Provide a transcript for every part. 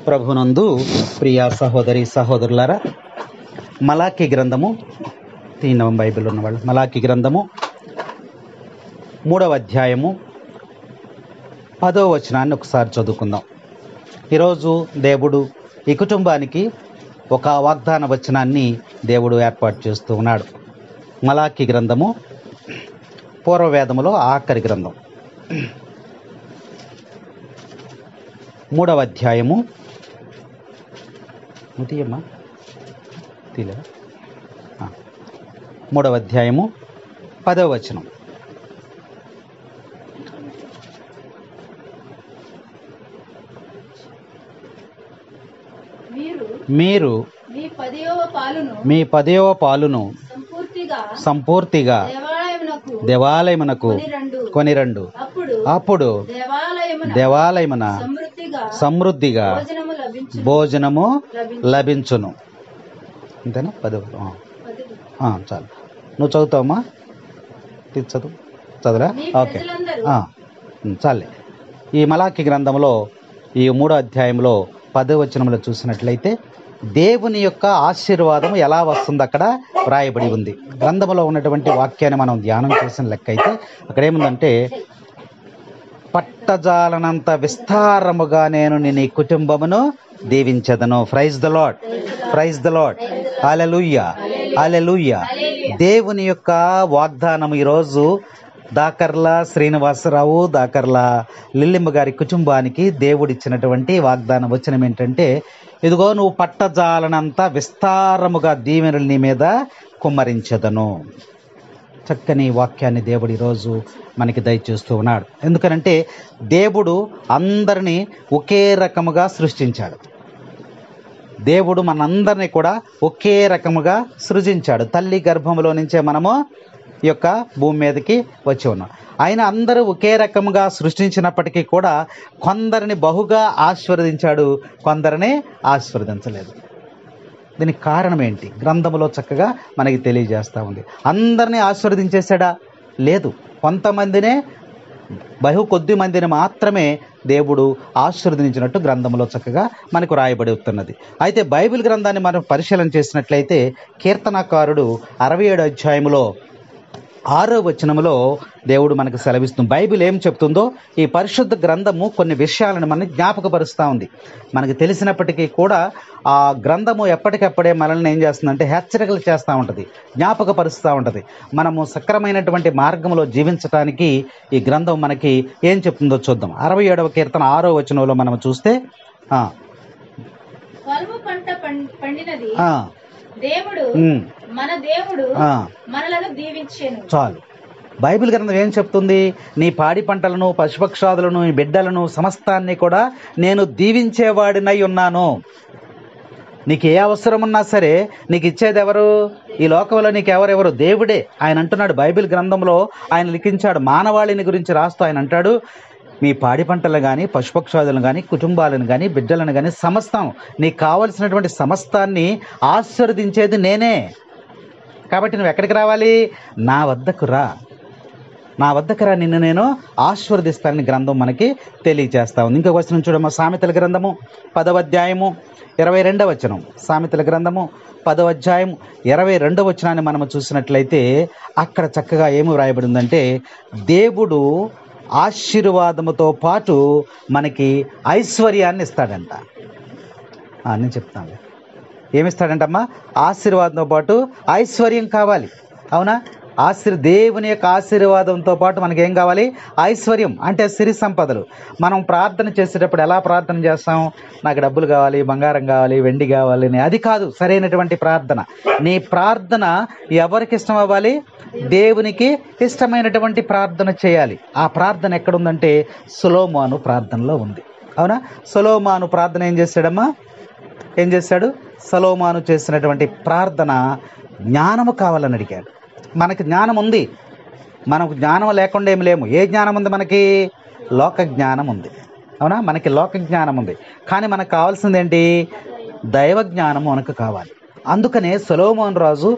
ప్రభునందు ప్రియ సహోదరి సహోదరులారా, మలాకి గ్రంథము తీనవం బైబిల్ ఉన్నవాళ్ళు మలాకి గ్రంథము 3వ అధ్యాయము 10వ వచనాన్ని ఒకసారి చదువుకుందాం. ఈరోజు దేవుడు ఈ కుటుంబానికి ఒక వాగ్దాన వచనాన్ని దేవుడు ఏర్పాటు చేస్తూ ఉన్నాడు. మలాకి గ్రంథము పూర్వవేదములో ఆఖరి గ్రంథం 3వ అధ్యాయము 3వ అధ్యాయము 10వ వచనం. మీరు మీ 10వ పాలును సంపూర్తిగా దేవాలయమునకు కొనిరండు, అప్పుడు దేవాలయమున సమృద్ధిగా భోజనము లభించును. అంతేనా? 10వ చాలు. నువ్వు చదువుతావమ్మా? చదువురా? ఓకే, చాలే. ఈ మలాకి గ్రంథంలో ఈ 3వ అధ్యాయంలో 10వ వచనంలో చూసినట్లయితే దేవుని యొక్క ఆశీర్వాదం ఎలా వస్తుందో అక్కడ వ్రాయబడి ఉంది. గ్రంథంలో ఉన్నటువంటి వాక్యాన్ని మనం ధ్యానం చేసిన లెక్క అయితే అక్కడ ఏముందంటే, పట్టజాలనంత విస్తారముగా నేను నీ కుటుంబమును దీవించదను. Praise the lord, praise the Lord, hallelujah, hallelujah. దేవుని యొక్క వాగ్దానం ఈరోజు దాకర్ల శ్రీనివాసరావు, దాకర్ల లిల్లిమ్మ గారి కుటుంబానికి దేవుడిచ్చినటువంటి వాగ్దానం వచనం ఏంటంటే, ఇదిగో నువ్వు పట్టజాలనంత విస్తారముగా దీవెనలు నీ మీద కుమ్మరించదను. చక్కని వాక్యాన్ని దేవుడు ఈరోజు మనకి దయచేస్తూ ఉన్నాడు. ఎందుకనంటే దేవుడు అందరినీ ఒకే రకముగా సృష్టించాడు. దేవుడు మనందరినీ కూడా ఒకే రకముగా సృజించాడు. తల్లి గర్భంలో నుంచే మనము ఈ యొక్క భూమి మీదకి వచ్చి ఉన్నాం. ఆయన అందరూ ఒకే రకముగా సృష్టించినప్పటికీ కూడా కొందరిని బహుగా ఆశీర్వదించాడు, కొందరిని ఆశీర్వదించలేదు. దీనికి కారణం ఏంటి? గ్రంథములో చక్కగా మనకి తెలియజేస్తూ ఉంది. అందరినీ ఆశీర్వదించేశాడా? లేదు. కొంతమందినే, కొద్ది మందిని మాత్రమే దేవుడు ఆశీర్వదించినట్టు గ్రంథంలో చక్కగా మనకు రాయబడి వస్తున్నది. అయితే బైబిల్ గ్రంథాన్ని మనం పరిశీలన చేసినట్లయితే కీర్తనకారుడు 67వ అధ్యాయంలో 6వ వచనంలో దేవుడు మనకు సెలవిస్తుంది. బైబిల్ ఏం చెప్తుందో ఈ పరిశుద్ధ గ్రంథము కొన్ని విషయాలను మనని జ్ఞాపకపరుస్తూ ఉంది. మనకు తెలిసినప్పటికీ కూడా ఆ గ్రంథము ఎప్పటికప్పుడే మనల్ని ఏం చేస్తుందంటే హెచ్చరికలు చేస్తూ ఉంటుంది, జ్ఞాపకపరుస్తూ ఉంటుంది. మనము సక్రమైనటువంటి మార్గంలో జీవించడానికి ఈ గ్రంథం మనకి ఏం చెప్తుందో చూద్దాం. 67వ కీర్తన 6వ వచనంలో మనం చూస్తే, దేవుడు మన దేవుడు మనలను దీవించెను. చాలు. బైబిల్ గ్రంథం ఏం చెప్తుంది? నీ పాడి పంటలను, పశుపక్షాదులను, నీ బిడ్డలను, సమస్తాన్ని కూడా నేను దీవించేవాడినై ఉన్నాను. నీకు ఏ అవసరం ఉన్నా సరే నీకు ఇచ్చేది ఎవరు? ఈ లోకంలో నీకు ఎవరెవరు? దేవుడే. ఆయన అంటున్నాడు, బైబిల్ గ్రంథంలో ఆయన లిఖించాడు, మానవాళిని గురించి రాస్తూ ఆయన అంటాడు, మీ పాడి పంటలను కానీ, పశుపక్షాదులను కానీ, కుటుంబాలను కానీ, బిడ్డలను కానీ, సమస్తం నీకు కావలసినటువంటి సమస్తాన్ని ఆశీర్వదించేది నేనే. కాబట్టి నువ్వు ఎక్కడికి రావాలి? నా వద్దకు రా, నా వద్దకు రా, నిన్ను నేను ఆశీర్వదిస్తానని గ్రంథం మనకి తెలియజేస్తా ఉంది. ఇంకొక వచనం చూడమ్మా, సామెతల గ్రంథము 10వ అధ్యాయము 22వ వచనం. సామెతల గ్రంథము 10వ అధ్యాయం 22వ వచనాన్ని మనం చూసినట్లయితే అక్కడ చక్కగా ఏమి వ్రాయబడి ఉందంటే, దేవుడు ఆశీర్వాదముతో పాటు మనకి ఐశ్వర్యాన్ని ఇస్తాడంట. నేను చెప్తాను, ఏమిస్తాడంటమ్మా? ఆశీర్వాదంతో పాటు ఐశ్వర్యం కావాలి. అవునా? దేవుని యొక్క ఆశీర్వాదంతో పాటు మనకేం కావాలి? ఐశ్వర్యం అంటే సిరి సంపదలు. మనం ప్రార్థన చేసేటప్పుడు ఎలా ప్రార్థన చేస్తాం? నాకు డబ్బులు కావాలి, బంగారం కావాలి, వెండి కావాలి అని. అది కాదు సరైనటువంటి ప్రార్థన. నీ ప్రార్థన ఎవరికి ఇష్టం అవ్వాలి? దేవునికి ఇష్టమైనటువంటి ప్రార్థన చేయాలి. ఆ ప్రార్థన ఎక్కడుందంటే సొలొమోను ప్రార్థనలో ఉంది. అవునా? సొలొమోను ప్రార్థన ఏం చేశాడమ్మా? ఏం చేశాడు? సొలొమోను చేసినటువంటి ప్రార్థన జ్ఞానము కావాలని అడిగాడు. మనకి జ్ఞానం ఉంది, మనకు జ్ఞానం లేకుండా ఏమి లేము. ఏ జ్ఞానం ఉంది మనకి? లోక జ్ఞానం ఉంది. అవునా? మనకి లోక జ్ఞానం ఉంది. కానీ మనకు కావాల్సింది ఏంటి? దైవ జ్ఞానము మనకు కావాలి. అందుకనే సొలొమోను రాజు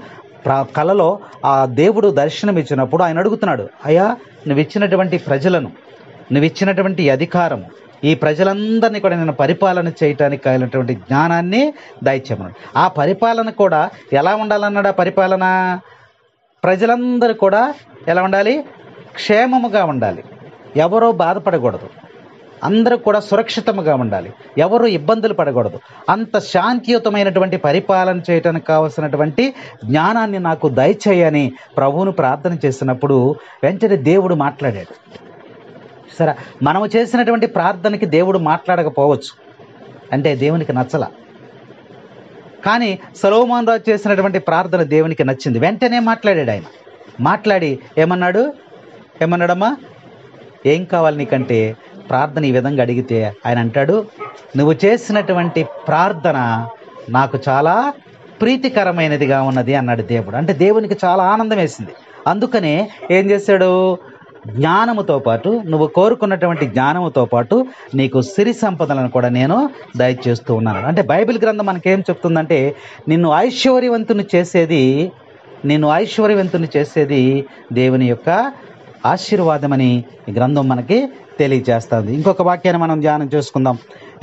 కలలో ఆ దేవుడు దర్శనం ఇచ్చినప్పుడు ఆయన అడుగుతున్నాడు, అయ్యా నువ్వు ఇచ్చినటువంటి ప్రజలను, నువ్వు ఇచ్చినటువంటి అధికారము, ఈ ప్రజలందరినీ కూడా నేను పరిపాలన చేయటానికి కావాలన్నటువంటి జ్ఞానాన్ని దయచేయమన్నాడు. ఆ పరిపాలన కూడా ఎలా ఉండాలన్నాడు? ఆ పరిపాలన ప్రజలందరూ కూడా ఎలా ఉండాలి? క్షేమముగా ఉండాలి. ఎవరో బాధపడకూడదు, అందరూ కూడా సురక్షితంగా ఉండాలి, ఎవరు ఇబ్బందులు పడకూడదు. అంత శాంతియుతమైనటువంటి పరిపాలన చేయడానికి కావలసినటువంటి జ్ఞానాన్ని నాకు దయచేయని ప్రభువును ప్రార్థన చేసినప్పుడు వెంటనే దేవుడు మాట్లాడాడు. సరే, మనము చేసినటువంటి ప్రార్థనకి దేవుడు మాట్లాడకపోవచ్చు, అంటే దేవునికి నచ్చల. కానీ సొలొమోను రాజు చేసినటువంటి ప్రార్థన దేవునికి నచ్చింది. వెంటనే మాట్లాడాడు. ఆయన మాట్లాడి ఏమన్నాడమ్మా? ఏం కావాలి నీకంటే ప్రార్థన ఈ విధంగా అడిగితే ఆయన అంటాడు, నువ్వు చేసినటువంటి ప్రార్థన నాకు చాలా ప్రీతికరమైనదిగా ఉన్నది అన్నాడు దేవుడు. అంటే దేవునికి చాలా ఆనందం వేసింది. అందుకనే ఏం చేశాడు? జ్ఞానముతో పాటు, నువ్వు కోరుకున్నటువంటి జ్ఞానముతో పాటు నీకు సిరి సంపదలను కూడా నేను దయచేస్తూ ఉన్నాను. అంటే బైబిల్ గ్రంథం మనకేం చెప్తుందంటే, నిన్ను ఐశ్వర్యవంతుని చేసేది దేవుని యొక్క ఆశీర్వాదమని ఈ గ్రంథం మనకి తెలియజేస్తుంది. ఇంకొక వాక్యాన్ని మనం ధ్యానం చేసుకుందాం.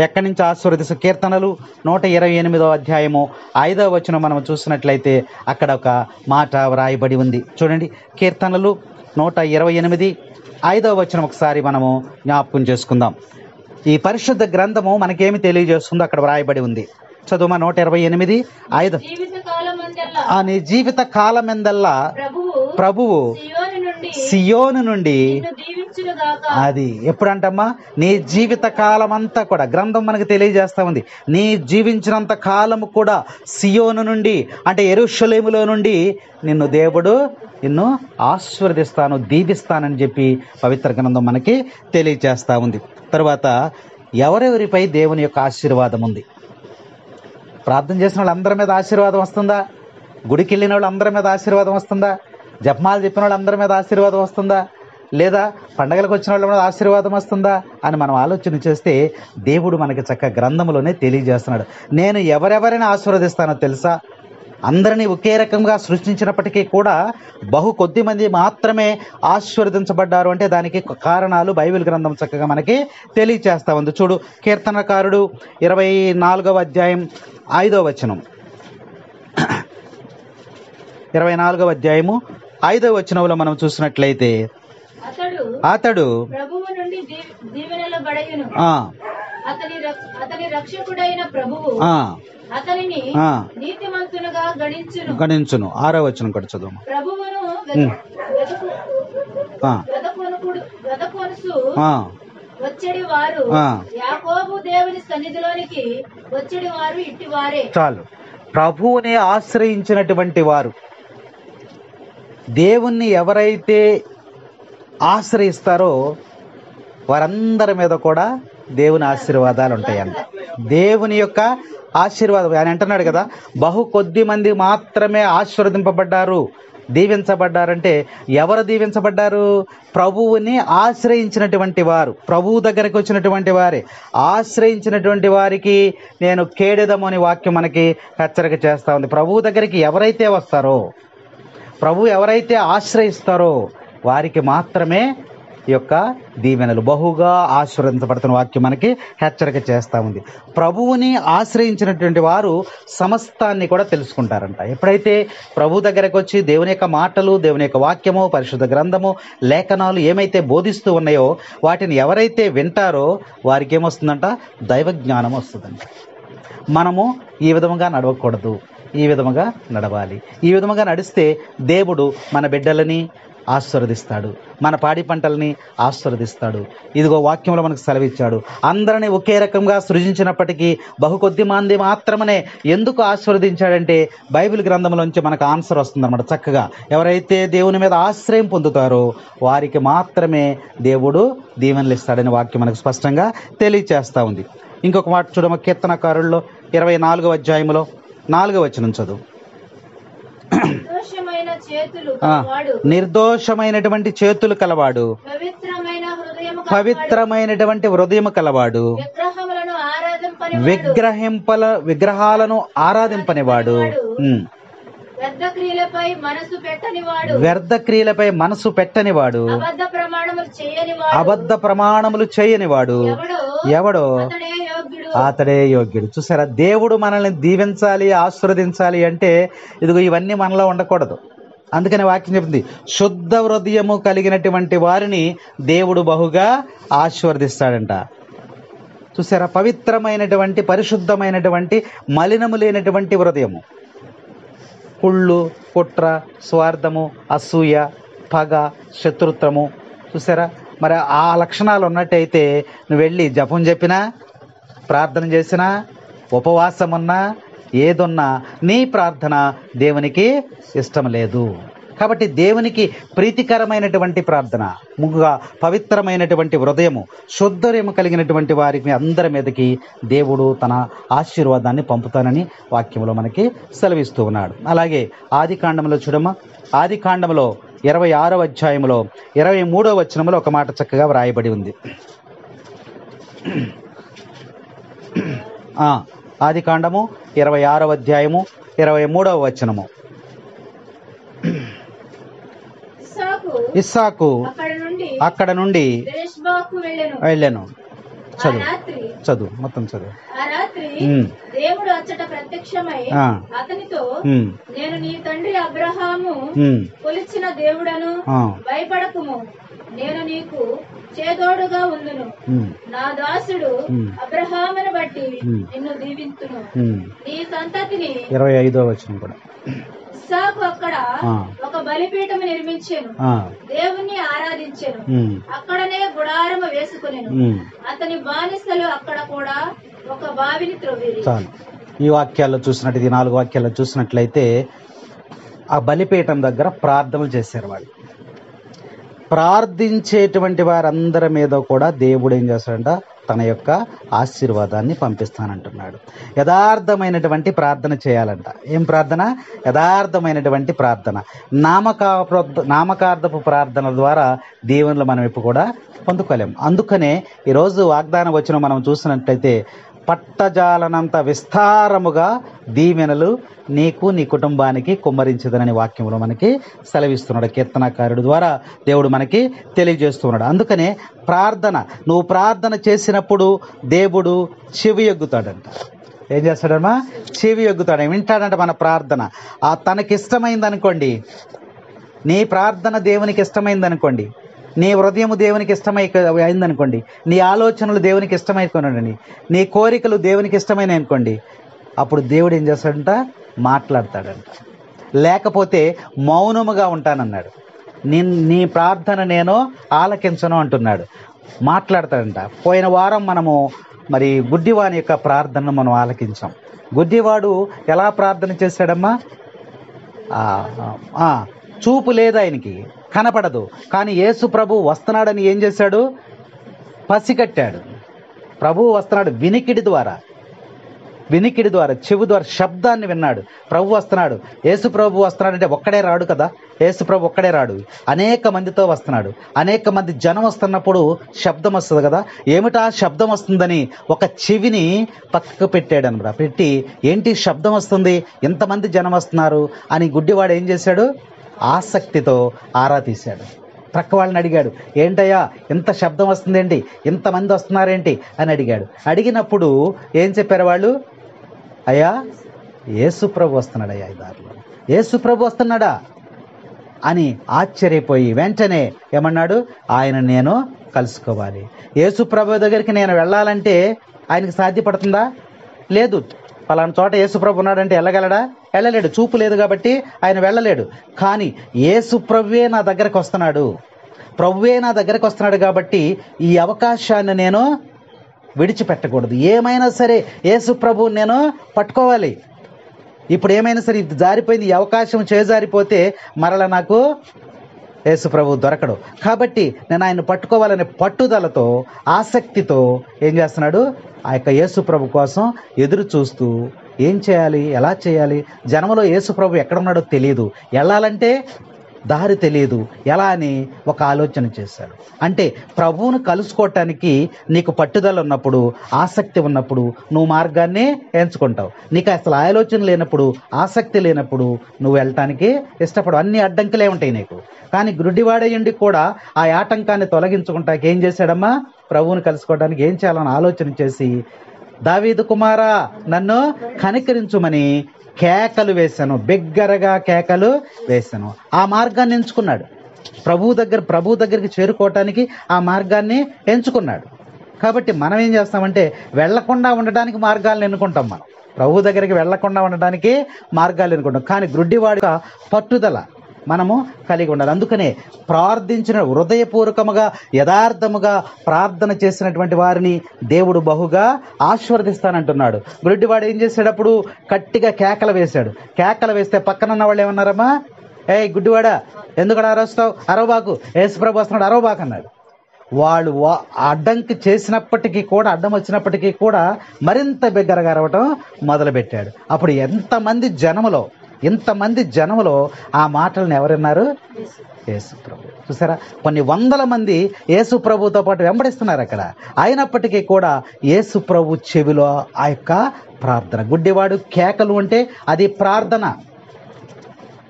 ఎక్కడి నుంచి ఆశీర్వదిస్తూ కీర్తనలు 128వ అధ్యాయము 5వ వచనం మనం చూసినట్లయితే అక్కడ ఒక మాట వ్రాయబడి ఉంది. చూడండి, కీర్తనలు 128 5వ వచనం ఒకసారి మనము జ్ఞాపకం చేసుకుందాం. ఈ పరిశుద్ధ గ్రంథము మనకేమి తెలియజేస్తుందో అక్కడ వ్రాయబడి ఉంది. చదువుమా 128 5. నీ జీవిత కాలమెందల్లా ప్రభువు సియోను నుండి అది ఎప్పుడంటమ్మా? నీ జీవిత కాలం అంతా కూడా గ్రంథం మనకు తెలియజేస్తా ఉంది. నీ జీవించినంత కాలము కూడా సియోను నుండి, అంటే యెరూషలేములో నుండి నిన్ను ఆశీర్వదిస్తాను, దీవిస్తానని చెప్పి పవిత్ర గ్రంథం మనకి తెలియజేస్తా ఉంది. తర్వాత ఎవరెవరిపై దేవుని యొక్క ఆశీర్వాదం ఉంది? ప్రార్థన చేసిన వాళ్ళందరి మీద ఆశీర్వాదం వస్తుందా? గుడికి వెళ్ళిన వాళ్ళందరి మీద ఆశీర్వాదం వస్తుందా? జపమాలు చెప్పిన వాళ్ళందరి మీద ఆశీర్వాదం వస్తుందా? లేదా పండగలకు వచ్చిన వాళ్ళ మీద ఆశీర్వాదం వస్తుందా అని మనం ఆలోచన చేస్తే దేవుడు మనకి చక్కగా గ్రంథంలోనే తెలియజేస్తున్నాడు. నేను ఎవరెవరిని ఆశీర్వదిస్తానో తెలుసా? అందరినీ ఒకే రకంగా సృష్టించినప్పటికీ కూడా బహు కొద్ది మంది మాత్రమే ఆశీర్వదించబడ్డారు. అంటే దానికి కారణాలు బైబిల్ గ్రంథం చక్కగా మనకి తెలియచేస్తా ఉంది. చూడు, కీర్తనకారుడు 24వ అధ్యాయం 5వ వచనం, 24వ అధ్యాయము 5వ వచనంలో మనం చూసినట్లయితే అతడు ప్రభువు నుండి దీవెనల బడయును, అతని రక్షకుడైన ప్రభువు అతనిని నీతిమంతునిగా గణించును. 6వ వచనం కూడా చదువు. ప్రభువును వెదకొనుచు వచ్చేడి వారు యాకోబు దేవుని సన్నిధిలోనికి వచ్చేడి వారు ఇట్టివారే. చాలు, ప్రభువుని ఆశ్రయించినటువంటి వారు, దేవుణ్ణి ఎవరైతే ఆశ్రయిస్తారో వారందరి మీద కూడా దేవుని ఆశీర్వాదాలు ఉంటాయంట. దేవుని యొక్క ఆశీర్వాదం ఆయన అంటున్నాడు కదా, బహు కొద్ది మంది మాత్రమే ఆశీర్వదింపబడ్డారు, దీవించబడ్డారంటే ఎవరు దీవించబడ్డారు? ప్రభువుని ఆశ్రయించినటువంటి వారు, ప్రభువు దగ్గరికి వచ్చినటువంటి వారే. ఆశ్రయించినటువంటి వారికి నేను కేడెదము అని వాక్యం మనకి హెచ్చరిక చేస్తా ఉంది. ప్రభువు దగ్గరికి ఎవరైతే వస్తారో, ప్రభువు ఎవరైతే ఆశ్రయిస్తారో వారికి మాత్రమే ఈ యొక్క దీవెనలు బహుగా ఆశీర్వదించబడుతున్న వాక్యం మనకి హెచ్చరిక చేస్తూ ఉంది. ప్రభువుని ఆశ్రయించినటువంటి వారు సమస్తాన్ని కూడా తెలుసుకుంటారంట. ఎప్పుడైతే ప్రభు దగ్గరకు వచ్చి దేవుని యొక్క మాటలు, దేవుని యొక్క వాక్యము, పరిశుద్ధ గ్రంథము, లేఖనాలు ఏమైతే బోధిస్తూ ఉన్నాయో వాటిని ఎవరైతే వింటారో వారికి ఏమొస్తుందంట? దైవ జ్ఞానం వస్తుందంట. మనము ఈ విధంగా నడవకూడదు, ఈ విధముగా నడవాలి. ఈ విధముగా నడిస్తే దేవుడు మన బిడ్డలని ఆశీర్వదిస్తాడు, మన పాడి పంటల్ని ఆశీర్వదిస్తాడు. ఇదిగో వాక్యంలో మనకు సెలవిచ్చాడు. అందరినీ ఒకే రకంగా సృజించినప్పటికీ బహు కొద్ది మంది మాత్రమే ఎందుకు ఆశీర్వదించాడంటే బైబిల్ గ్రంథంలోంచి మనకు ఆన్సర్ వస్తుందన్నమాట. చక్కగా ఎవరైతే దేవుని మీద ఆశ్రయం పొందుతారో వారికి మాత్రమే దేవుడు దీవెనలు ఇస్తాడని వాక్యం మనకు స్పష్టంగా తెలియచేస్తూ ఉంది. ఇంకొక మాట చూడమ, కీర్తనకారుల్లో 24వ అధ్యాయంలో 4వ వచనం చదువు. నిర్దోషమైనటువంటి చేతులు కలవాడు, పవిత్రమైనటువంటి హృదయం కలవాడు, విగ్రహాలను ఆరాధింపనివాడు, వ్యర్థ క్రియలపై మనసు పెట్టని వాడు, వ్యర్థ క్రియలపై మనసు పెట్టని వాడు, అబద్ధ ప్రమాణములు చేయని వాడు, అబద్ధ ప్రమాణములు చేయని వాడు ఎవడో అతడే యోగ్యుడు. అతడే యోగ్యుడు. చూసారా, దేవుడు మనల్ని దీవించాలి, ఆశీర్వదించాలి అంటే ఇదిగో ఇవన్నీ మనలో ఉండకూడదు. అందుకని వాక్యం చెప్తుంది, శుద్ధ హృదయము కలిగినటువంటి వారిని దేవుడు బహుగా ఆశీర్వదిస్తాడంట. చూసారా, పవిత్రమైనటువంటి పరిశుద్ధమైనటువంటి మలినము లేనటువంటి హృదయము, కుళ్ళు, కుట్ర, స్వార్థము, అసూయ, పగ, శత్రుత్వము. చూసారా, మరి ఆ లక్షణాలు ఉన్నట్టయితే నువ్వు వెళ్ళి జపం చెప్పినా, ప్రార్థన చేసినా, ఉపవాసం ఉన్నా, ఏదున్నా నీ ప్రార్థన దేవునికి ఇష్టం లేదు. కాబట్టి దేవునికి ప్రీతికరమైనటువంటి ప్రార్థన, ముగ్గుగా పవిత్రమైనటువంటి హృదయము, శుద్ధర్యము కలిగినటువంటి వారికి అందరి మీదకి దేవుడు తన ఆశీర్వాదాన్ని పంపుతానని వాక్యంలో మనకి సెలవిస్తూ ఉన్నాడు. అలాగే ఆది కాండంలో చూడమ్మా, ఆది కాండంలో 26వ అధ్యాయంలో 23వ వచనంలో ఒక మాట చక్కగా వ్రాయబడి ఉంది. ఆది కాండము 26వ అధ్యాయము 23వ వచనము. ఇస్సాకు అక్కడ నుండి వెళ్ళాను. చదువు మొత్తం చదువు. ఆ రాత్రి దేవుడు అచ్చట ప్రత్యక్షమై అతనితో, నేను నీ తండ్రి అబ్రహాము కొలిచిన దేవుడను, భయపడకుము, నేను నీకు చేదోడుగా ఉండును, నా దాసుడు అబ్రహామును బట్టి నిన్ను దీవింతును, నీ సంతతిని. 25వ వచనం కూడా. ఇస్సాకు అక్కడ ఒక బలిపీఠము నిర్మించాను, దేవుణ్ణి ఆరాధించాను, అక్కడనే గుడారము వేసుకునేను, అతని బానిసలు అక్కడ కూడా ఒక బావిని త్రవ్విరి. ఈ వాక్యాల్లో చూసినట్టు, ఈ 4 వాక్యాల్లో చూసినట్లయితే ఆ బలిపీఠం దగ్గర ప్రార్థనలు చేశారు వాళ్ళు. ప్రార్థించేటువంటి వారందరి మీద కూడా దేవుడు ఏం చేస్తాడంట, తన యొక్క ఆశీర్వాదాన్ని పంపిస్తానంటున్నాడు. యథార్థమైనటువంటి ప్రార్థన చేయాలంట. ఏం ప్రార్థన? యథార్థమైనటువంటి ప్రార్థన. నామకార్థపు ప్రార్థన ద్వారా దేవునిలో మనం ఇప్పుడు కూడా పొందుకోలేము. అందుకనే ఈరోజు వాగ్దానం వచ్చిన మనం చూసినట్లయితే, పట్టజాలనంత విస్తారముగా దీవెనలు నీకు నీ కుటుంబానికి కుమ్మరించదనని వాక్యంలో మనకి సెలవిస్తున్నాడు. కీర్తనకారుడు ద్వారా దేవుడు మనకి తెలియజేస్తున్నాడు. అందుకనే ప్రార్థన, నువ్వు ప్రార్థన చేసినప్పుడు దేవుడు చెవి ఎగ్గుతాడంట. ఏం చేస్తాడమ్మా? చెవి ఎగ్గుతాడు, వింటాడంట మన ప్రార్థన. తనకిష్టమైంది అనుకోండి, నీ ప్రార్థన దేవునికి ఇష్టమైంది అనుకోండి, నీ హృదయము దేవునికి అయిందనుకోండి, నీ ఆలోచనలు దేవునికి ఇష్టమైపోయినండి, నీ కోరికలు దేవునికి ఇష్టమైన అనుకోండి, అప్పుడు దేవుడు ఏం చేస్తాడంట? మాట్లాడతాడంట. లేకపోతే మౌనముగా ఉంటానన్నాడు. నీ ప్రార్థన నేను ఆలకించను అంటున్నాడు. మాట్లాడతాడంట. పోయిన వారం మనము మరి గుడ్డివాని యొక్క ప్రార్థనను మనం ఆలకించాం. గుడ్డివాడు ఎలా ప్రార్థన చేశాడమ్మా? చూపు లేదు, ఆయనకి కనపడదు. కానీ యేసు ప్రభు వస్తున్నాడని ఏం చేశాడు? పసిగట్టాడు. ప్రభువు వస్తున్నాడు వినికిడి ద్వారా, చెవి ద్వారా శబ్దాన్ని విన్నాడు. ప్రభు వస్తున్నాడు, యేసు ప్రభు వస్తున్నాడంటే ఒక్కడే రాడు కదా. యేసు ప్రభు ఒక్కడే రాడు, అనేక మందితో వస్తున్నాడు. అనేక మంది జనం వస్తున్నప్పుడు శబ్దం వస్తుంది కదా. ఏమిటా శబ్దం వస్తుందని ఒక చెవిని పక్కకు పెట్టాడు అనమాట. పెట్టి ఏంటి శబ్దం వస్తుంది, ఎంతమంది జనం వస్తున్నారు అని గుడ్డివాడు ఏం చేశాడు? ఆసక్తితో ఆరా తీశాడు. ప్రక్క వాళ్ళని అడిగాడు, ఏంటయ్యా ఇంత శబ్దం వస్తుందేంటి, ఇంతమంది వస్తున్నారేంటి అని అడిగాడు. అడిగినప్పుడు ఏం చెప్పారు వాళ్ళు? అయ్యా యేసు ప్రభు వస్తున్నాడయ్యా, ఈ దారిలో యేసు ప్రభు వస్తున్నాడా అని ఆశ్చర్యపోయి వెంటనే ఏమన్నాడు? ఆయన నేను కలుసుకోవాలి. యేసు ప్రభు దగ్గరికి నేను వెళ్ళాలంటే ఆయనకి సాధ్యపడుతుందా? లేదు. పలానా చోట యేసు ప్రభు ఉన్నాడంటే వెళ్ళగలడా? వెళ్ళలేడు. చూపు లేదు కాబట్టి ఆయన వెళ్ళలేడు. కానీ యేసు ప్రభువే నా దగ్గరకు వస్తున్నాడు, ప్రభువే నా దగ్గరకు వస్తున్నాడు కాబట్టి ఈ అవకాశాన్ని నేను విడిచిపెట్టకూడదు. ఏమైనా సరే యేసు ప్రభువుని నేను పట్టుకోవాలి. ఇప్పుడు ఏమైనా సరే ఇది జారిపోయింది, ఈ అవకాశం చేజారిపోతే మరలా నాకు యేసు ప్రభు దొరకడు. కాబట్టి నేను ఆయన పట్టుకోవాలనే పట్టుదలతో, ఆసక్తితో ఏం చేస్తున్నాడు? ఆ యొక్క యేసు ప్రభు కోసం ఎదురు చూస్తూ ఏం చేయాలి, ఎలా చేయాలి, జనంలో యేసు ప్రభు ఎక్కడున్నాడో తెలియదు. వెళ్ళాలంటే దారి తెలియదు ఎలా అని ఒక ఆలోచన చేశాడు. అంటే ప్రభువును కలుసుకోవటానికి నీకు పట్టుదల ఉన్నప్పుడు, ఆసక్తి ఉన్నప్పుడు నువ్వు మార్గాన్ని ఎంచుకుంటావు. నీకు అసలు ఆలోచన లేనప్పుడు, ఆసక్తి లేనప్పుడు నువ్వు వెళ్ళటానికి ఇష్టపడవు. అన్ని అడ్డంకులే ఉంటాయి నీకు. కానీ గుడ్డివాడయ్యండి కూడా ఆ ఆటంకాన్ని తొలగించుకుంటానికి ఏం చేశాడమ్మా? ప్రభువును కలుసుకోవడానికి ఏం చేయాలని ఆలోచన చేసి, దావీదు కుమారా నన్ను కనికరించుమని కేకలు వేశాను, బిగ్గరగా కేకలు వేశాను. ఆ మార్గాన్ని ఎంచుకున్నాడు. ప్రభు దగ్గరికి చేరుకోవటానికి ఆ మార్గాన్ని ఎంచుకున్నాడు. కాబట్టి మనం ఏం చేస్తామంటే వెళ్లకుండా ఉండడానికి మార్గాలను ఎన్నుకుంటాం. మనం ప్రభు దగ్గరికి వెళ్లకుండా ఉండడానికి మార్గాలు ఎన్నుకుంటాం. కానీ గుడ్డివాడి పట్టుదల మనము కలిగి ఉండాలి. అందుకనే ప్రార్థించిన హృదయపూర్వకముగా యథార్థముగా ప్రార్థన చేసినటువంటి వారిని దేవుడు బహుగా ఆశీర్వదిస్తానంటున్నాడు. గుడ్డివాడు ఏం చేశాడప్పుడు? గట్టిగా కేకలు వేశాడు. కేకలు వేస్తే పక్కన ఉన్న వాళ్ళు ఏమన్నారమ్మా? ఏయ్ గుడ్డివాడా, ఎందుకు అరవస్తావు? అరవబాకు, యేసుప్రభు వస్తున్నాడు, అరవబాకు అన్నాడు. వాళ్ళు అడ్డంకి చేసినప్పటికీ కూడా, అడ్డం వచ్చినప్పటికీ కూడా మరింత బిగ్గరగా అరవటం మొదలుపెట్టాడు. అప్పుడు ఇంతమంది జనములో ఆ మాటలను ఎవరన్నారు? యేసు ప్రభు. చూసారా, కొన్ని వందల మంది యేసు ప్రభుతో పాటు వెంబడిస్తున్నారు అక్కడ. అయినప్పటికీ కూడా యేసు ప్రభు చెవిలో ఆ యొక్క ప్రార్థన. గుడ్డివాడు కేకలు అంటే అది ప్రార్థన.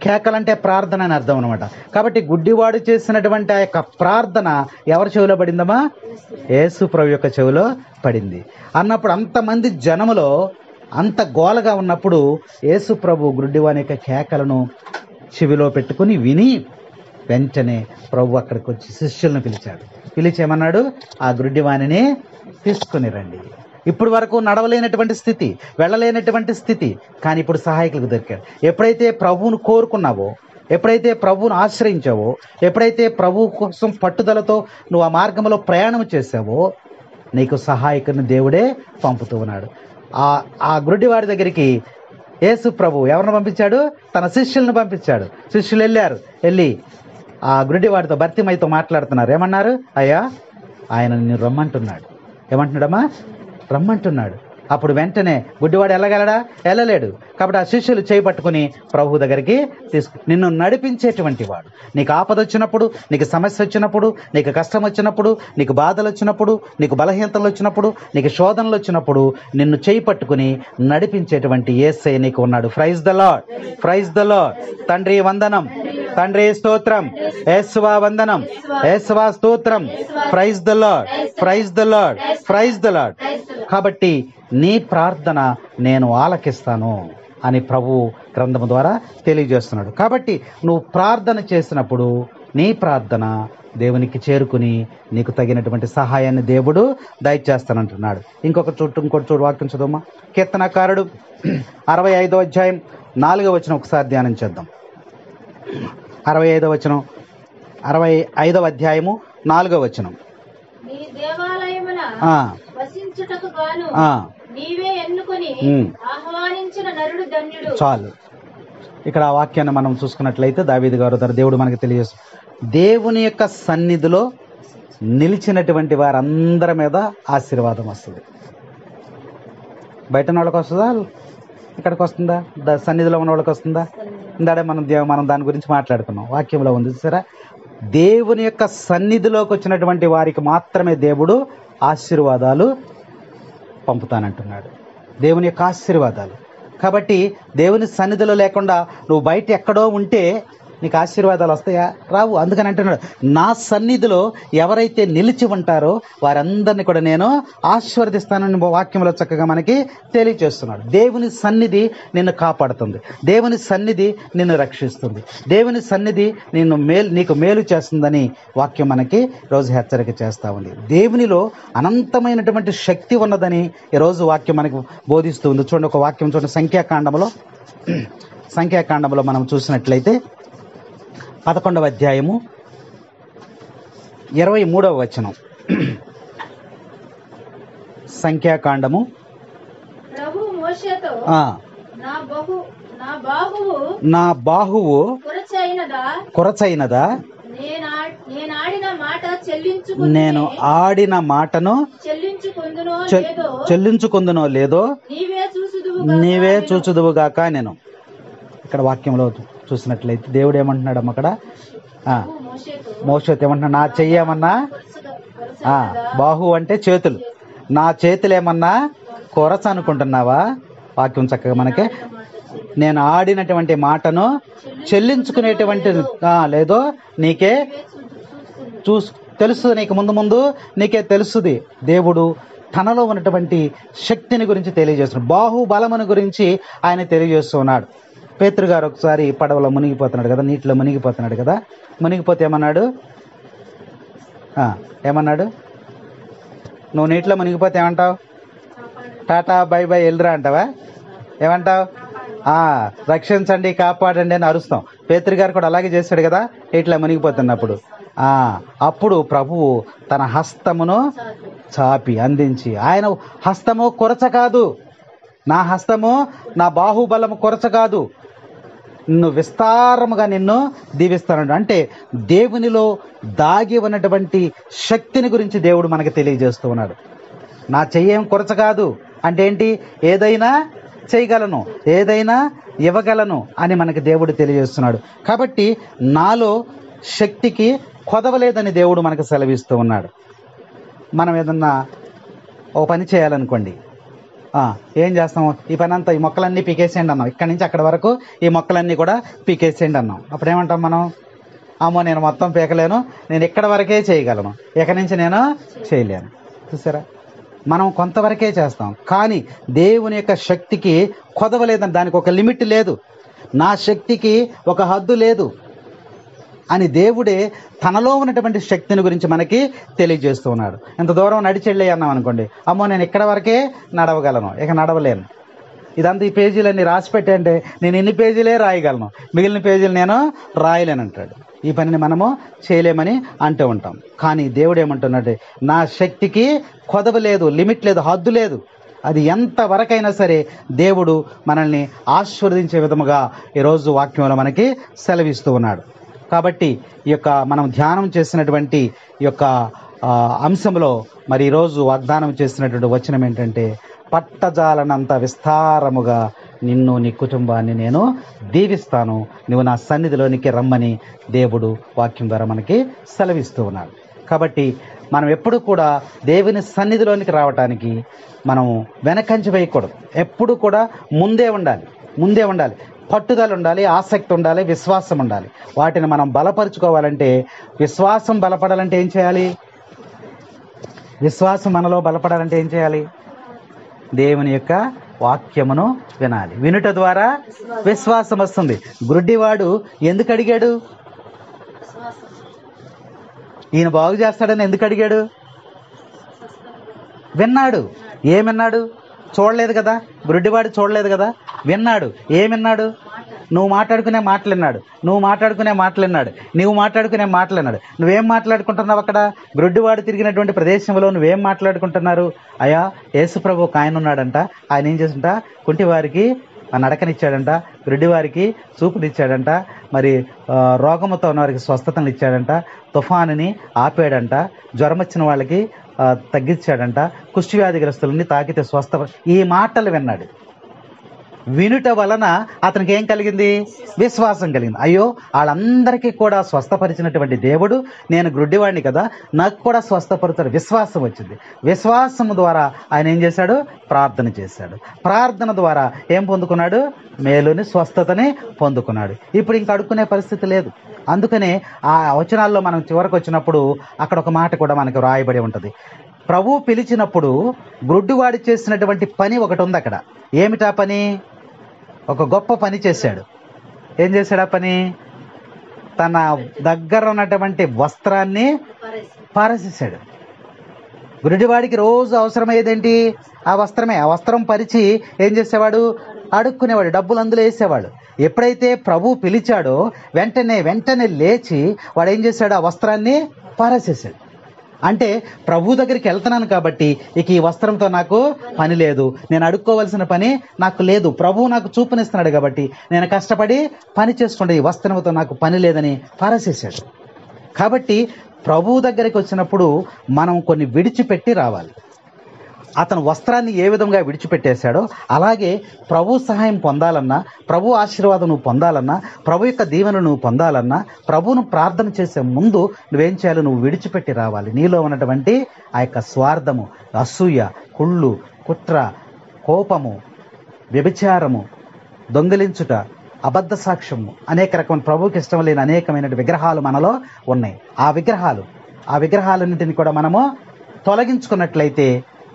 కేకలంటే ప్రార్థన అని అర్థం అనమాట. కాబట్టి గుడ్డివాడు చేసినటువంటి ఆ యొక్క ప్రార్థన ఎవరి చెవిలో పడిందమ్మా? యేసు ప్రభు యొక్క చెవిలో పడింది. అన్నప్పుడు అంతమంది జనములో అంత గోలగా ఉన్నప్పుడు యేసు ప్రభు గుడ్డివాని యొక్క కేకలను చెవిలో పెట్టుకుని విని వెంటనే ప్రభు అక్కడికి వచ్చి శిష్యులను పిలిచేమన్నాడు? ఆ గుడ్డివానిని తీసుకుని రండి. ఇప్పుడు వరకు నడవలేనటువంటి స్థితి, వెళ్ళలేనటువంటి స్థితి, కానీ ఇప్పుడు సహాయకులకు దొరికాడు. ఎప్పుడైతే ప్రభువును కోరుకున్నావో, ఎప్పుడైతే ప్రభువును ఆశ్రయించావో, ఎప్పుడైతే ప్రభు కోసం పట్టుదలతో నువ్వు ఆ మార్గంలో ప్రయాణం చేసావో, నీకు సహాయకుని దేవుడే పంపుతూ ఉన్నాడు. ఆ గుడ్డివాడి దగ్గరికి యేసు ప్రభు ఎవరిని పంపించాడు? తన శిష్యులను పంపించాడు. శిష్యులు వెళ్ళి ఆ గుడ్డివాడితో, భర్తిమయ్యతో మాట్లాడుతున్నారు. ఏమన్నారు? అయ్యా, ఆయన నిన్ను రమ్మంటున్నాడు. ఏమంటున్నాడమ్మా? రమ్మంటున్నాడు. అప్పుడు వెంటనే గుడ్డివాడు వెళ్ళలేడు. కాబట్టి ఆ శిష్యులు చేయి పట్టుకుని ప్రభు దగ్గరికి నిన్ను నడిపించేటువంటి వాడు. నీకు ఆపద వచ్చినప్పుడు, నీకు సమస్య వచ్చినప్పుడు, నీకు కష్టం వచ్చినప్పుడు, నీకు బాధలు వచ్చినప్పుడు, నీకు బలహీనతలు వచ్చినప్పుడు, నీకు శోధనలు వచ్చినప్పుడు నిన్ను చేయి పట్టుకుని నడిపించేటువంటి యేసయ్య నీకు ఉన్నాడు. Praise the lord, praise the lord. తండ్రి వందనం, తండ్రి స్తోత్రం, యేసువా వందనం, యేసువా స్తోత్రం. Praise the lord, praise the lord, praise the lord. కాబట్టి నీ ప్రార్థన నేను ఆలకిస్తాను అని ప్రభు గ్రంథము ద్వారా తెలియజేస్తున్నాడు. కాబట్టి నువ్వు ప్రార్థన చేసినప్పుడు నీ ప్రార్థన దేవునికి చేరుకుని నీకు తగినటువంటి సహాయాన్ని దేవుడు దయచేస్తానంటున్నాడు. ఇంకొక చోటు వాక్యం చదువుమా. కీర్తనకారుడు 65వ అధ్యాయం 4వ వచనం ఒకసారి ధ్యానం చేద్దాం. 65వ అధ్యాయము 4వ వచనం. నీ దేవాలయమున వసించుటకు గాను నీవే ఎన్నుకొని ఆహ్వానించిన నరుడు ధన్యుడు. చాలు. ఇక్కడ ఆ వాక్యాన్ని మనం చూసుకున్నట్లయితే దావీదు గారు దేవుడు మనకి తెలియజేస్తుంది, దేవుని యొక్క సన్నిధిలో నిలిచినటువంటి వారందరి మీద ఆశీర్వాదం వస్తుంది. బయట వాళ్ళకి వస్తుందా? ఇక్కడికి వస్తుందా? సన్నిధిలో ఉన్న వాళ్ళకి వస్తుందా? ఇందాడే మనం దాని గురించి మాట్లాడుకున్నాం. వాక్యంలో ఉంది సరే, దేవుని యొక్క సన్నిధిలోకి వచ్చినటువంటి వారికి మాత్రమే దేవుడు ఆశీర్వాదాలు పంపుతానంటున్నాడు. దేవుని యొక్క ఆశీర్వాదాలు. కాబట్టి దేవుని సన్నిధిలో లేకుండా నువ్వు బయట ఎక్కడో ఉంటే నీకు ఆశీర్వాదాలు వస్తాయా? రావు. అందుకని అంటున్నాడు, నా సన్నిధిలో ఎవరైతే నిలిచి ఉంటారో వారందరినీ కూడా నేను ఆశీర్వదిస్తానని వాక్యంలో చక్కగా మనకి తెలియజేస్తున్నాడు. దేవుని సన్నిధి నిన్ను కాపాడుతుంది, దేవుని సన్నిధి నిన్ను రక్షిస్తుంది, దేవుని సన్నిధి నీకు మేలు చేస్తుందని వాక్యం మనకి రోజు హెచ్చరిక చేస్తూ ఉంది. దేవునిలో అనంతమైనటువంటి శక్తి ఉన్నదని ఈరోజు వాక్యం మనకు బోధిస్తూ ఉంది. చూడండి, ఒక వాక్యం చూడండి. సంఖ్యాకాండంలో మనం చూసినట్లయితే 11వ అధ్యాయము 23వ వచనం. సంఖ్యాకాండము. ప్రభువు మోషేతో, నా బాహువు కొరచైనదా? నేను ఆడిన మాటను చెల్లించుకుందునో లేదో నీవే చూచుదువుగాక. నేను ఇక్కడ వాక్యంలో చూసినట్లయితే దేవుడు ఏమంటున్నాడు అక్కడ ప్రభువు మోషేతో మోషేతో ఏమంటున్నాడు, నా చెయ్యేమన్నా కొరసగలదా? బాహు అంటే చేతులు, నా చేతులు ఏమన్నా కొరచ అనుకుంటున్నావా? వాక్యం చక్కగా మనకి, నేను ఆడినటువంటి మాటను చెల్లించుకునేటువంటి లేదో నీకే తెలుసు, నీకు ముందు ముందు నీకే తెలుస్తుంది. దేవుడు తనలో ఉన్నటువంటి శక్తిని గురించి తెలియజేస్తున్నాడు, బాహుబలమును గురించి ఆయన తెలియజేస్తున్నాడు. పేతురు గారు ఒకసారి పడవలో మునిగిపోతున్నాడు కదా, నీటిలో మునిగిపోతున్నాడు కదా, మునిగిపోతే ఏమన్నాడు, ఏమన్నాడు, నువ్వు నీటిలో మునిగిపోతే ఏమంటావు? టాటా బై బై వెళ్ళరా అంటావా? ఏమంటావు? రక్షించండి కాపాడండి అని అరుస్తాం. పేతురు గారు కూడా అలాగే చేశాడు కదా ఇట్లా మునిగిపోతున్నప్పుడు. అప్పుడు ప్రభువు తన హస్తమును చాపి అందించి, ఆయన హస్తము కొరచ కాదు, నా హస్తము నా బాహుబలము కొరచ కాదు, నిన్ను విస్తారముగా నిన్ను దీవిస్తాను. అంటే దేవునిలో దాగి ఉన్నటువంటి శక్తిని గురించి దేవుడు మనకు తెలియజేస్తూ ఉన్నాడు. నా చెయ్యేం కొరచ కాదు అంటే ఏంటి? ఏదైనా చేయగలను, ఏదైనా ఇవ్వగలను అని మనకి దేవుడు తెలియజేస్తున్నాడు. కాబట్టి నాలో శక్తికి కొదవలేదని దేవుడు మనకు సెలవిస్తూ ఉన్నాడు. మనం ఏదన్నా ఓ పని చేయాలనుకోండి, ఏం చేస్తాం? ఈ పని అంతా, ఈ మొక్కలన్నీ పీకేసేయండి అన్నాం, ఇక్కడి నుంచి అక్కడి వరకు ఈ మొక్కలన్నీ కూడా పీకేసేయండి అన్నాం. అప్పుడు ఏమంటాం మనం? అమ్మో నేను మొత్తం పీకలేను, నేను ఇక్కడ వరకే చేయగలను, ఇక్కడి నుంచి నేను చేయలేను. చూసారా, మనం కొంతవరకే చేస్తాం. కానీ దేవుని యొక్క శక్తికి కొదవలేదని, దానికి ఒక లిమిట్ లేదు, నా శక్తికి ఒక హద్దు లేదు అని దేవుడే తనలో ఉన్నటువంటి శక్తిని గురించి మనకి తెలియజేస్తూ ఉన్నాడు. ఇంత దూరం నడిచి వెళ్ళి అన్నాం అనుకోండి, అమ్మో నేను ఇక్కడ వరకే నడవగలను, ఇక నడవలేను, ఇదంతా ఈ పేజీలన్నీ రాసి పెట్టంటే నేను ఇన్ని పేజీలే రాయగలను, మిగిలిన పేజీలు నేను రాయలేను అంటాడు. ఈ పనిని మనము చేయలేమని అంటూ ఉంటాం. కానీ దేవుడు ఏమంటున్నాడు, నా శక్తికి కొదవ లేదు, లిమిట్ లేదు, హద్దు లేదు. అది ఎంత వరకైనా సరే దేవుడు మనల్ని ఆశీర్వదించే విధముగా ఈరోజు వాక్యంలో మనకి సెలవిస్తూ ఉన్నాడు. కాబట్టి ఈ యొక్క మనం ధ్యానం చేసినటువంటి ఈ యొక్క అంశంలో మరి ఈరోజు వాగ్దానం చేసినటువంటి వచనం ఏంటంటే, పట్టజాలనంత విస్తారముగా నిన్ను నీ కుటుంబాన్ని నేను దీవిస్తాను, నువ్వు నా సన్నిధిలోనికి రమ్మని దేవుడు వాక్యం ద్వారా మనకి సెలవిస్తూ ఉన్నాడు. కాబట్టి మనం ఎప్పుడు కూడా దేవుని సన్నిధిలోనికి రావటానికి మనం వెనకంచి వేయకూడదు, ఎప్పుడు కూడా ముందే ఉండాలి, పట్టుదల ఉండాలి, ఆసక్తి ఉండాలి, విశ్వాసం ఉండాలి. వాటిని మనం బలపరుచుకోవాలంటే, విశ్వాసం బలపడాలంటే ఏం చేయాలి? విశ్వాసం మనలో బలపడాలంటే ఏం చేయాలి? దేవుని యొక్క వాక్యమును వినాలి, వినుట ద్వారా విశ్వాసం వస్తుంది. గుడ్డివాడు ఎందుకు అడిగాడు? ఈయన బాగు చేస్తాడని ఎందుకు అడిగాడు? విన్నాడు. ఏమిన్నాడు? చూడలేదు కదా, గుడ్డివాడు చూడలేదు కదా, విన్నాడు. ఏమిన్నాడు? నువ్వు మాట్లాడుకునే మాటలు విన్నాడు. నువ్వేం మాట్లాడుకున్నాడు. నువ్వేం మాట్లాడుకుంటున్నావు అక్కడ? గుడ్డివాడు తిరిగినటువంటి ప్రదేశంలో నువ్వేం మాట్లాడుకుంటున్నారు? అయ్యా యేసుప్రభు ఒక ఆయన ఉన్నాడంట, ఆయన ఏం చేస్తుంట, కుంటివారికి నడకనిచ్చాడంట, గుడ్డివారికి చూపునిచ్చాడంట, మరి రోగముతో ఉన్న వారికి స్వస్థతను ఇచ్చాడంట, తుఫానుని ఆపాడంట, జ్వరం వచ్చిన వాళ్ళకి తగ్గించాడంట, కుష్ఠవ్యాధిగ్రస్తులని తాకితే స్వస్థ. ఈ మాటలు విన్నాడు. వినుట వలన అతనికి ఏం కలిగింది? విశ్వాసం కలిగింది. అయ్యో వాళ్ళందరికీ కూడా స్వస్థపరిచినటువంటి దేవుడు, నేను గుడ్డివాడిని కదా, నాకు కూడా స్వస్థపరుతాడు. విశ్వాసం వచ్చింది. విశ్వాసం ద్వారా ఆయన ఏం చేశాడు? ప్రార్థన చేశాడు. ప్రార్థన ద్వారా ఏం పొందుకున్నాడు? మేలుని, స్వస్థతని పొందుకున్నాడు. ఇప్పుడు ఇంక అడుక్కునే పరిస్థితి లేదు. అందుకనే ఆ వచనాల్లో మనం చివరికి వచ్చినప్పుడు అక్కడ ఒక మాట కూడా మనకు రాయబడి ఉంటుంది. ప్రభువు పిలిచినప్పుడు గుడ్డివాడు చేసినటువంటి పని ఒకటి ఉంది అక్కడ. ఏమిటా పని? ఒక గొప్ప పని చేశాడు. ఏం చేశాడు ఆ పని? తన దగ్గర ఉన్నటువంటి వస్త్రాన్ని పారేసేసాడు. గుడ్డివాడికి రోజు అవసరమయ్యేదేంటి? ఆ వస్త్రమే. ఆ వస్త్రం పరిచి ఏం చేసేవాడు? అడుక్కునేవాడు, డబ్బులు అందులో వేసేవాడు. ఎప్పుడైతే ప్రభు పిలిచాడో వెంటనే లేచి వాడు ఏం చేశాడు? ఆ వస్త్రాన్ని పారేసేసాడు. అంటే ప్రభు దగ్గరికి వెళ్తున్నాను కాబట్టి ఇక ఈ వస్త్రంతో నాకు పని లేదు, నేను అడుక్కోవాల్సిన పని నాకు లేదు, ప్రభువు నాకు చూపునిస్తున్నాడు కాబట్టి నేను కష్టపడి పని చేసుకుంటే ఈ వస్త్రంతో నాకు పని లేదని పారేసేసాడు. కాబట్టి ప్రభువు దగ్గరికి వచ్చినప్పుడు మనం కొన్ని విడిచిపెట్టి రావాలి. అతను వస్త్రాన్ని ఏ విధంగా విడిచిపెట్టేశాడో అలాగే ప్రభు సహాయం పొందాలన్నా, ప్రభు ఆశీర్వాదం నువ్వు పొందాలన్నా, ప్రభు యొక్క దీవెన నువ్వు పొందాలన్నా, ప్రభువును ప్రార్థన చేసే ముందు నువ్వేం చేయాలి? నువ్వు విడిచిపెట్టి రావాలి నీలో ఉన్నటువంటి ఆ యొక్క స్వార్థము, అసూయ, కుళ్ళు, కుట్ర, కోపము, వ్యభిచారము, దొంగిలించుట, అబద్ధ సాక్ష్యము, అనేక రకమైన ప్రభువుకి ఇష్టం లేని అనేకమైన విగ్రహాలు మనలో ఉన్నాయి. ఆ విగ్రహాలన్నింటినీ కూడా మనము తొలగించుకున్నట్లయితే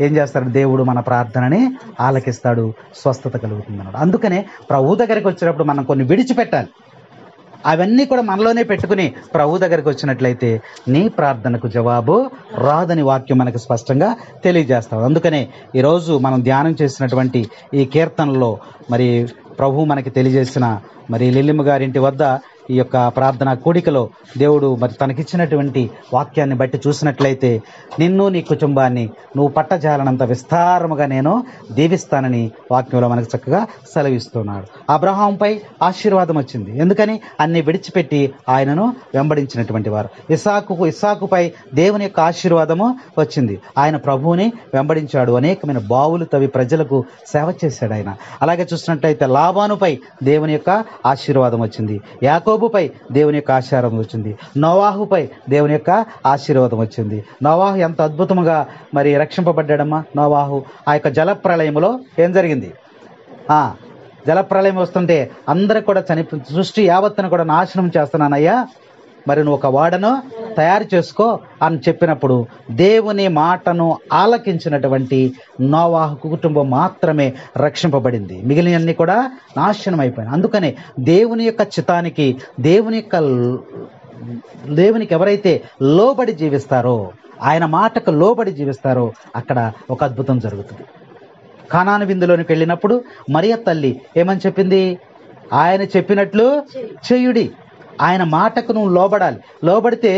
ఏం చేస్తాడు? దేవుడు మన ప్రార్థనని ఆలకిస్తాడు, స్వస్థత కలుగుతుంది అన్నాడు. అందుకనే ప్రభు దగ్గరికి వచ్చినప్పుడు మనం కొన్ని విడిచిపెట్టాలి. అవన్నీ కూడా మనలోనే పెట్టుకుని ప్రభు దగ్గరికి వచ్చినట్లయితే నీ ప్రార్థనకు జవాబు రాదని వాక్యం మనకు స్పష్టంగా తెలియజేస్తాం. అందుకనే ఈరోజు మనం ధ్యానం చేసినటువంటి ఈ కీర్తనలో మరి ప్రభు మనకి తెలియజేసిన మరి లిల్లిమ్మ గారింటి వద్ద ఈ యొక్క ప్రార్థన కూడికలో దేవుడు మరి తనకిచ్చినటువంటి వాక్యాన్ని బట్టి చూసినట్లయితే నిన్ను నీ కుటుంబాన్ని నువ్వు పట్టజాలనంత విస్తారముగా నేను దీవిస్తానని వాక్యంలో మనకు చక్కగా సెలవిస్తున్నాడు. అబ్రహాంపై ఆశీర్వాదం వచ్చింది. ఎందుకని? అన్ని విడిచిపెట్టి ఆయనను వెంబడించినటువంటి వారు. ఇస్సాకుపై దేవుని యొక్క ఆశీర్వాదము వచ్చింది. ఆయన ప్రభువుని వెంబడించాడు. అనేకమైన బావులు తవ్వి ప్రజలకు సేవ చేశాడు ఆయన. అలాగే చూసినట్లయితే లాబానుపై దేవుని యొక్క ఆశీర్వాదం వచ్చింది. యాకోబుపై దేవుని యొక్క ఆశీర్వాదం వచ్చింది. నోవాహుపై దేవుని యొక్క ఆశీర్వాదం వచ్చింది. నోవాహు ఎంత అద్భుతంగా మరి రక్షింపబడ్డాడమ్మా. నోవాహు ఆ యొక్క జలప్రళయములో ఏం జరిగింది? జలప్రళయం వస్తుంటే అందరూ కూడా సృష్టి యావత్తును కూడా నాశనం చేస్తున్నానయ్యా, మరి నువ్వు ఒక వాడను తయారు చేసుకో అని చెప్పినప్పుడు దేవుని మాటను ఆలకించినటువంటి నోవాహు కుటుంబం మాత్రమే రక్షింపబడింది. మిగిలినవన్నీ కూడా నాశనం అయిపోయినాయి. అందుకనే దేవుని యొక్క చిత్తానికి, దేవునికి ఎవరైతే లోబడి జీవిస్తారో, ఆయన మాటకు లోబడి జీవిస్తారో అక్కడ ఒక అద్భుతం జరుగుతుంది. కానాను విందులోనికి వెళ్ళినప్పుడు మరియ తల్లి ఏమని చెప్పింది? ఆయన చెప్పినట్లు చేయుడి, ఆయన మాటకు నువ్వు లోబడాలి, లోబడితే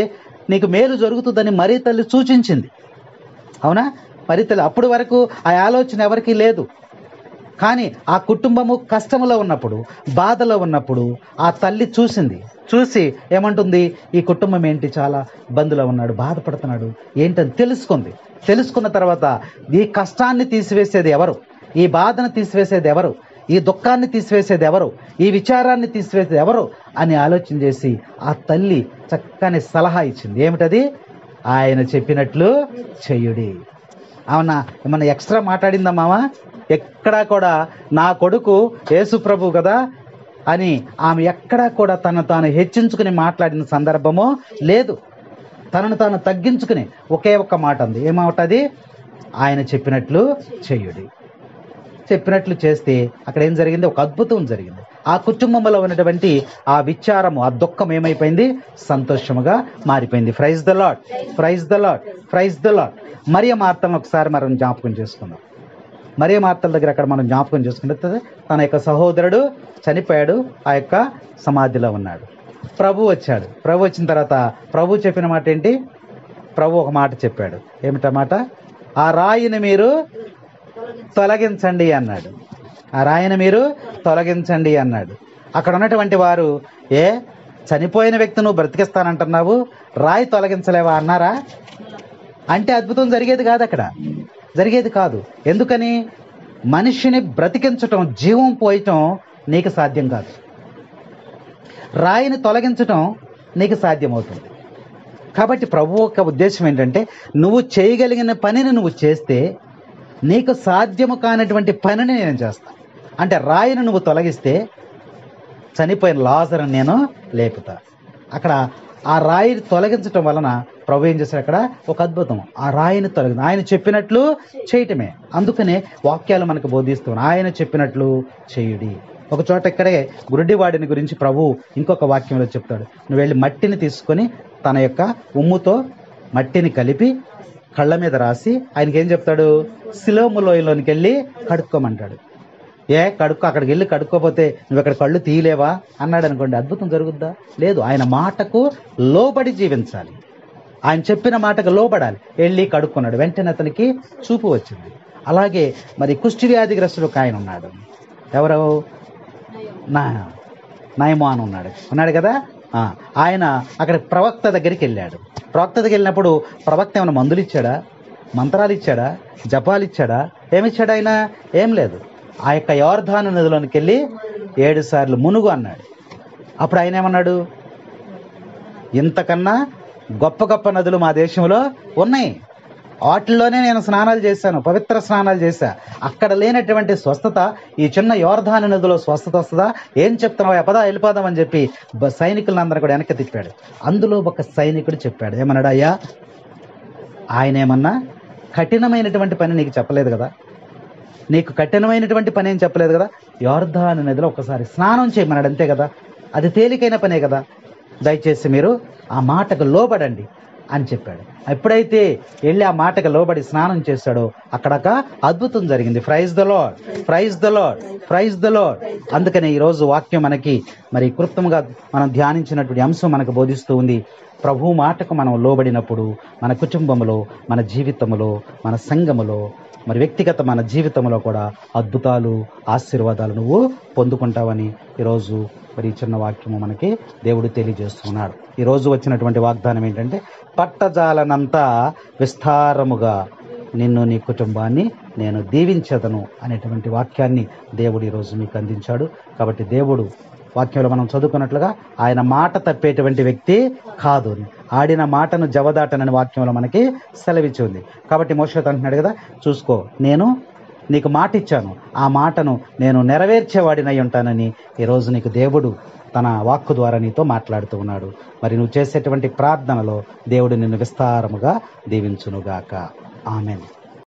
నీకు మేలు జరుగుతుందని మరి తల్లి సూచించింది. అవునా? మరి తల్లి అప్పటి వరకు ఆ ఆలోచన ఎవరికీ లేదు. కానీ ఆ కుటుంబము కష్టంలో ఉన్నప్పుడు, బాధలో ఉన్నప్పుడు ఆ తల్లి చూసి ఏమంటుంది? ఈ కుటుంబం ఏంటి, చాలా ఇబ్బందిలో ఉన్నాడు, బాధపడుతున్నాడు ఏంటని తెలుసుకున్న తర్వాత ఈ కష్టాన్ని తీసివేసేది ఎవరు, ఈ బాధను తీసివేసేది ఎవరు, ఈ దుఃఖాన్ని తీసివేసేది ఎవరు, ఈ విచారాన్ని తీసివేసేది ఎవరు అని ఆలోచన చేసి ఆ తల్లి చక్కని సలహా ఇచ్చింది. ఏమిటది? ఆయన చెప్పినట్లు చెయ్యుడి. అవునా? ఏమన్నా ఎక్స్ట్రా మాట్లాడిందా మామ? ఎక్కడా కూడా నా కొడుకు యేసు ప్రభు కదా అని ఆమె ఎక్కడా కూడా తను తాను హెచ్చించుకుని మాట్లాడిన సందర్భము లేదు. తనను తాను తగ్గించుకుని ఒకే ఒక్క మాట ఉంది. ఏమవుతుంది? ఆయన చెప్పినట్లు చెయ్యుడి. చెప్పినట్లు చేస్తే అక్కడ ఏం జరిగింది? ఒక అద్భుతం జరిగింది. ఆ కుటుంబంలో ఉన్నటువంటి ఆ విచారము, ఆ దుఃఖం ఏమైపోయింది? సంతోషముగా మారిపోయింది. Praise the lord, praise the lord, praise the Lord. మరియ మార్తలను ఒకసారి మనం జ్ఞాపకం చేసుకుందాం. మరియ మార్తల దగ్గర అక్కడ మనం జ్ఞాపకం చేసుకుంటే తన యొక్క సహోదరుడు చనిపోయాడు, ఆ యొక్క సమాధిలో ఉన్నాడు. ప్రభు వచ్చాడు. ప్రభు వచ్చిన తర్వాత ప్రభు చెప్పిన మాట ఏంటి? ప్రభు ఒక మాట చెప్పాడు. ఏమిటా మాట? ఆ రాయిని మీరు తొలగించండి అన్నాడు. ఆ రాయిని మీరు తొలగించండి అన్నాడు. అక్కడ ఉన్నటువంటి వారు, చనిపోయిన వ్యక్తి నువ్వు బ్రతికిస్తానంటున్నావు, రాయి తొలగించలేవా అన్నారా? అంటే అద్భుతం జరిగేది కాదు, అక్కడ జరిగేది కాదు. ఎందుకని? మనిషిని బ్రతికించటం, జీవం పోయటం నీకు సాధ్యం కాదు. రాయిని తొలగించటం నీకు సాధ్యమవుతుంది. కాబట్టి ప్రభు యొక్క ఉద్దేశం ఏంటంటే, నువ్వు చేయగలిగిన పనిని నువ్వు చేస్తే నీకు సాధ్యము కానటువంటి పనిని నేను చేస్తాను. అంటే రాయిని నువ్వు తొలగిస్తే చనిపోయిన లాజరుని నేను లేపుతా. అక్కడ ఆ రాయిని తొలగించటం వలన ప్రభు ఏం చేశాడు? అక్కడ ఒక అద్భుతం. ఆ రాయిని తొలగింది. ఆయన చెప్పినట్లు చేయటమే. అందుకనే వాక్యాలు మనకు బోధిస్తున్నాయి. ఆయన చెప్పినట్లు చేయుడి. ఒక చోట ఇక్కడే గురుడివాడిని గురించి ప్రభు ఇంకొక వాక్యంలో చెప్తాడు. నువ్వు వెళ్ళి మట్టిని తీసుకొని తన యొక్క ఉమ్ముతో మట్టిని కలిపి కళ్ళ మీద రాసి ఆయనకి ఏం చెప్తాడు? సిలోము లోయలోనికి వెళ్ళి కడుక్కోమంటాడు. అక్కడికి వెళ్ళి కడుక్కోపోతే నువ్వు అక్కడ కళ్ళు తీయలేవా అన్నాడు అనుకోండి, అద్భుతం జరుగుద్దా? లేదు. ఆయన మాటకు లోబడి జీవించాలి. ఆయన చెప్పిన మాటకు లోబడాలి. వెళ్ళి కడుక్కున్నాడు. వెంటనే అతనికి చూపు వచ్చింది. అలాగే మరి కుష్టి వ్యాధిగ్రస్తుడు ఒక ఆయన ఉన్నాడు. ఎవరు? నయమాను ఉన్నాడు కదా. ఆయన అక్కడ ప్రవక్త దగ్గరికి వెళ్ళాడు. ప్రవక్త దగ్గరికి వెళ్ళినప్పుడు ప్రవక్త ఏమైనా మందులు ఇచ్చాడా? మంత్రాలు ఇచ్చాడా, జపాలు ఇచ్చాడా, ఏమిచ్చాడు ఆయన? ఏం లేదు. ఆ యొక్క యోర్దాను నదిలోనికి వెళ్ళి 7 సార్లు మునుగు అన్నాడు. అప్పుడు ఆయన ఏమన్నాడు? ఇంతకన్నా గొప్ప గొప్ప నదులు మా దేశంలో ఉన్నాయి, వాటిల్లోనే నేను స్నానాలు చేశాను, పవిత్ర స్నానాలు చేశా. అక్కడ లేనటువంటి స్వస్థత ఈ చిన్న యోర్దాను నదిలో స్వస్థత వస్తుందా? ఏం చెప్తున్నావు, పదా వెళ్ళిపోదాం అని చెప్పి సైనికులందరూ కూడా వెనక్కి తిప్పాడు. అందులో ఒక సైనికుడు చెప్పాడు, ఏమన్నాడు? అయ్యా, ఆయన ఏమన్నా కఠినమైనటువంటి పని నీకు చెప్పలేదు కదా, నీకు కఠినమైనటువంటి పని ఏం చెప్పలేదు కదా, యోర్దాను నదిలో ఒకసారి స్నానం చేయమన్నాడు, అంతే కదా, అది తేలికైన పనే కదా, దయచేసి మీరు ఆ మాటకు లోబడండి అని చెప్పాడు. ఎప్పుడైతే వెళ్ళి ఆ మాటకు లోబడి స్నానం చేశాడో అక్కడొక అద్భుతం జరిగింది. Praise the lord, praise the lord, praise the lord. అందుకనే ఈరోజు వాక్యం మనకి మరి కృత్తంగా మనం ధ్యానించినటువంటి అంశం మనకు బోధిస్తూ ఉంది. ప్రభు మాటకు మనం లోబడినప్పుడు మన కుటుంబంలో, మన జీవితంలో, మన సంఘములో, మరి వ్యక్తిగత మన జీవితంలో కూడా అద్భుతాలు, ఆశీర్వాదాలు నువ్వు పొందుకుంటావని ఈరోజు మరి చిన్న వాక్యము మనకి దేవుడు తెలియజేస్తున్నాడు. ఈరోజు వచ్చినటువంటి వాగ్దానం ఏంటంటే, పట్టజాలనంతా విస్తారముగా నిన్ను, నీ కుటుంబాన్ని నేను దీవించదను అనేటువంటి వాక్యాన్ని దేవుడు ఈరోజు మీకు అందించాడు. కాబట్టి దేవుడు వాక్యంలో మనం చదువుకున్నట్లుగా ఆయన మాట తప్పేటువంటి వ్యక్తి కాదు, ఆడిన మాటను జవదాటనని వాక్యంలో మనకి సెలవిచ్చి ఉంది. కాబట్టి మోషేతో అంటున్నాడు కదా, చూసుకో, నేను నీకు మాట ఇచ్చాను, ఆ మాటను నేను నెరవేర్చేవాడినై ఉంటానని ఈరోజు నీకు దేవుడు తన వాక్కు ద్వారా నీతో మాట్లాడుతూ ఉన్నాడు. మరి నువ్వు చేసేటువంటి ప్రార్థనలో దేవుడు నిన్ను విస్తారముగా దీవించునుగాక. ఆమేన్.